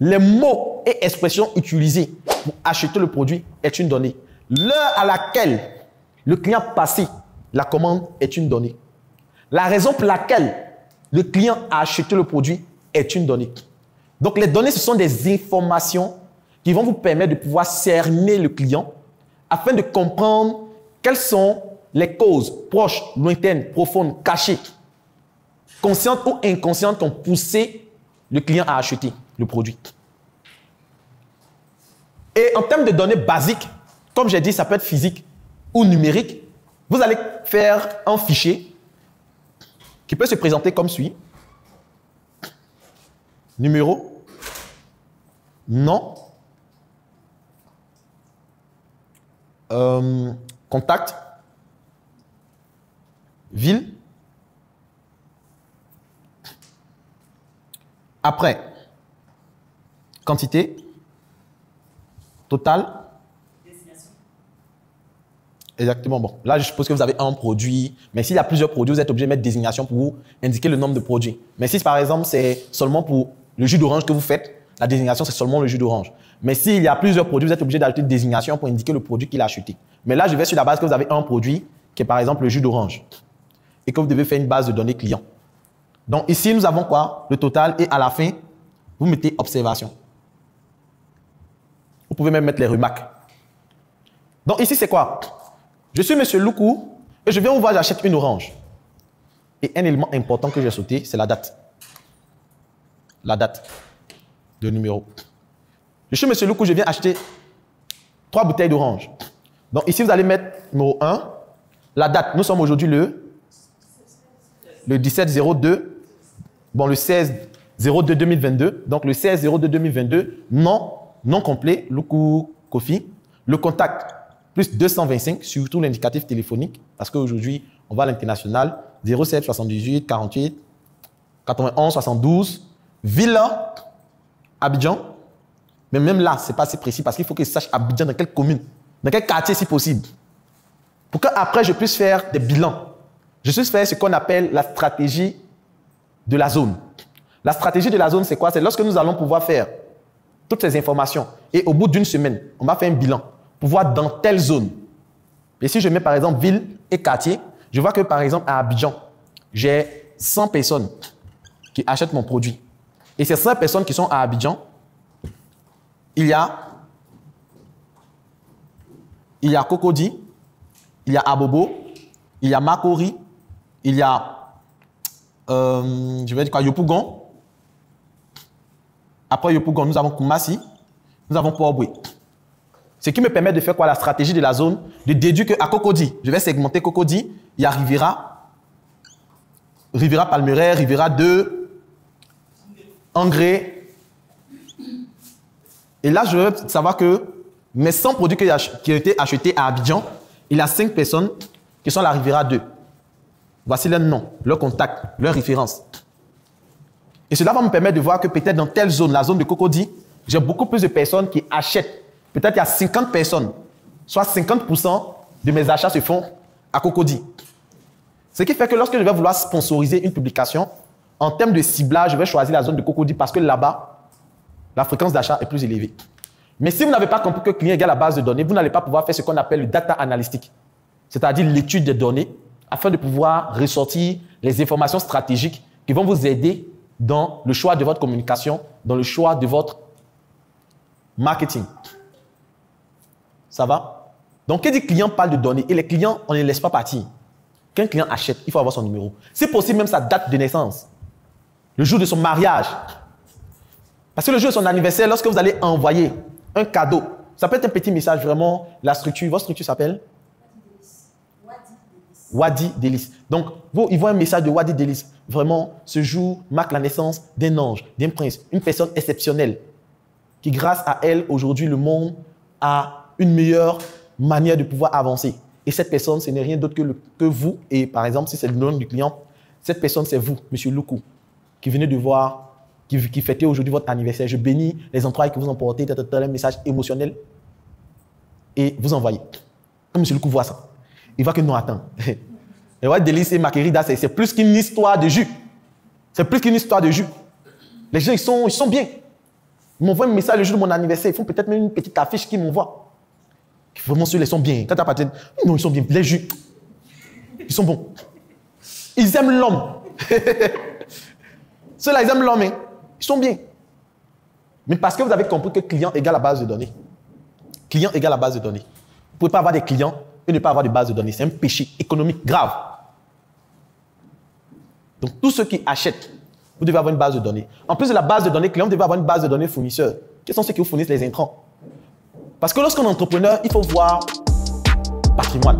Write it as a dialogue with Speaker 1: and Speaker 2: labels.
Speaker 1: les mots et expressions utilisés pour acheter le produit est une donnée. L'heure à laquelle le client passé la commande est une donnée. La raison pour laquelle le client a acheté le produit est une donnée. Donc, les données, ce sont des informations qui vont vous permettre de pouvoir cerner le client afin de comprendre quelles sont les causes proches, lointaines, profondes, cachées, conscientes ou inconscientes qui ont poussé le client à acheter le produit. Et en termes de données basiques, comme j'ai dit, ça peut être physique ou numérique, vous allez faire un fichier qui peut se présenter comme suit. Numéro, nom, contact, ville. Après, quantité, total.
Speaker 2: Désignation.
Speaker 1: Exactement. Bon, là, je suppose que vous avez un produit, mais s'il y a plusieurs produits, vous êtes obligé de mettre désignation pour vous indiquer le nombre de produits. Mais si, par exemple, c'est seulement pour le jus d'orange que vous faites, la désignation, c'est seulement le jus d'orange. Mais s'il y a plusieurs produits, vous êtes obligé d'ajouter une désignation pour indiquer le produit qu'il a acheté. Mais là, je vais sur la base que vous avez un produit, qui est par exemple le jus d'orange, et que vous devez faire une base de données client. Donc ici, nous avons quoi? Le total, et à la fin, vous mettez observation. Vous pouvez même mettre les remarques. Donc ici, c'est quoi? Je suis Monsieur Loukou, et je viens vous voir, j'achète une orange. Et un élément important que j'ai sauté, c'est la date. La date de numéro. Je suis Monsieur Loukou, je viens acheter 3 bouteilles d'orange. Donc ici, vous allez mettre numéro 1, la date. Nous sommes aujourd'hui le 17-02, bon, le 16-02-2022. Donc le 16-02-2022, non complet, Loukou Kofi. Le contact, plus 225, surtout l'indicatif téléphonique, parce qu'aujourd'hui, on va à l'international, 07 78 48 91 72, Villa, Abidjan. Mais même là, ce n'est pas assez précis parce qu'il faut que je sache Abidjan dans quelle commune, dans quel quartier si possible. Pour qu'après, je puisse faire des bilans. Je puisse faire ce qu'on appelle la stratégie de la zone. La stratégie de la zone, c'est quoi? C'est lorsque nous allons pouvoir faire toutes ces informations et au bout d'une semaine, on va faire un bilan pour voir dans telle zone. Et si je mets par exemple ville et quartier, je vois que par exemple à Abidjan, j'ai 100 personnes qui achètent mon produit. Et ces 100 personnes qui sont à Abidjan, il y a Cocody, il y a Abobo, il y a Makori, il y a je vais dire quoi, Yopougon. Après Yopougon, nous avons Koumassi, nous avons Port-Boué. Ce qui me permet de faire quoi? La stratégie de la zone, de déduire qu'à Cocody, je vais segmenter Cocody, il y a Riviera, Riviera Palmeraie, Riviera 2, Angré. Et là, je veux savoir que mes 100 produits qui ont été achetés à Abidjan, il y a 5 personnes qui sont à la Riviera 2. Voici leur nom, leur contact, leur référence. Et cela va me permettre de voir que peut-être dans telle zone, la zone de Cocody, j'ai beaucoup plus de personnes qui achètent. Peut-être il y a 50 personnes, soit 50% de mes achats se font à Cocody. Ce qui fait que lorsque je vais vouloir sponsoriser une publication, en termes de ciblage, je vais choisir la zone de Cocody parce que là-bas, la fréquence d'achat est plus élevée. Mais si vous n'avez pas compris que le client égale la base de données, vous n'allez pas pouvoir faire ce qu'on appelle le data analytic, c'est-à-dire l'étude des données, afin de pouvoir ressortir les informations stratégiques qui vont vous aider dans le choix de votre communication, dans le choix de votre marketing. Ça va? Donc, quand des clients parlent de données, et les clients, on ne les laisse pas partir. Quand un client achète, il faut avoir son numéro. C'est possible même sa date de naissance, le jour de son mariage. Parce que le jour de son anniversaire, lorsque vous allez envoyer un cadeau, ça peut être un petit message vraiment, la structure, votre structure s'appelle Wadi Délice. Donc, ils voient un message de Wadi Délice. Vraiment, ce jour marque la naissance d'un ange, d'un prince, une personne exceptionnelle qui, grâce à elle, aujourd'hui, le monde a une meilleure manière de pouvoir avancer. Et cette personne, ce n'est rien d'autre que vous. Et par exemple, si c'est le nom du client, cette personne, c'est vous, Monsieur Loukou, qui venez de voir, qui fêtez aujourd'hui votre anniversaire. Je bénis les entrailles que vous emportez, un message émotionnel, et vous envoyez. Quand Monsieur Loukou voit ça, il voit que non, attends. Et ouais, Délice et Maquerida, c'est plus qu'une histoire de jus. C'est plus qu'une histoire de jus. Les gens, ils sont bien. Ils m'envoient un message le jour de mon anniversaire. Ils font peut-être même une petite affiche qu'ils m'envoient. Vraiment, ceux-là, ils sont bien. Quand tu as parlé, non, ils sont bien. Les jus, ils sont bons. Ils aiment l'homme. Ceux-là, ils aiment l'homme. Hein. Ils sont bien. Mais parce que vous avez compris que client égale la base de données. Client égale la base de données. Vous ne pouvez pas avoir des clients et ne pas avoir de base de données. C'est un péché économique grave. Donc, tous ceux qui achètent, vous devez avoir une base de données. En plus de la base de données client, vous devez avoir une base de données fournisseurs. Quels sont ceux qui vous fournissent les intrants? Parce que lorsqu'on est entrepreneur, il faut voir patrimoine.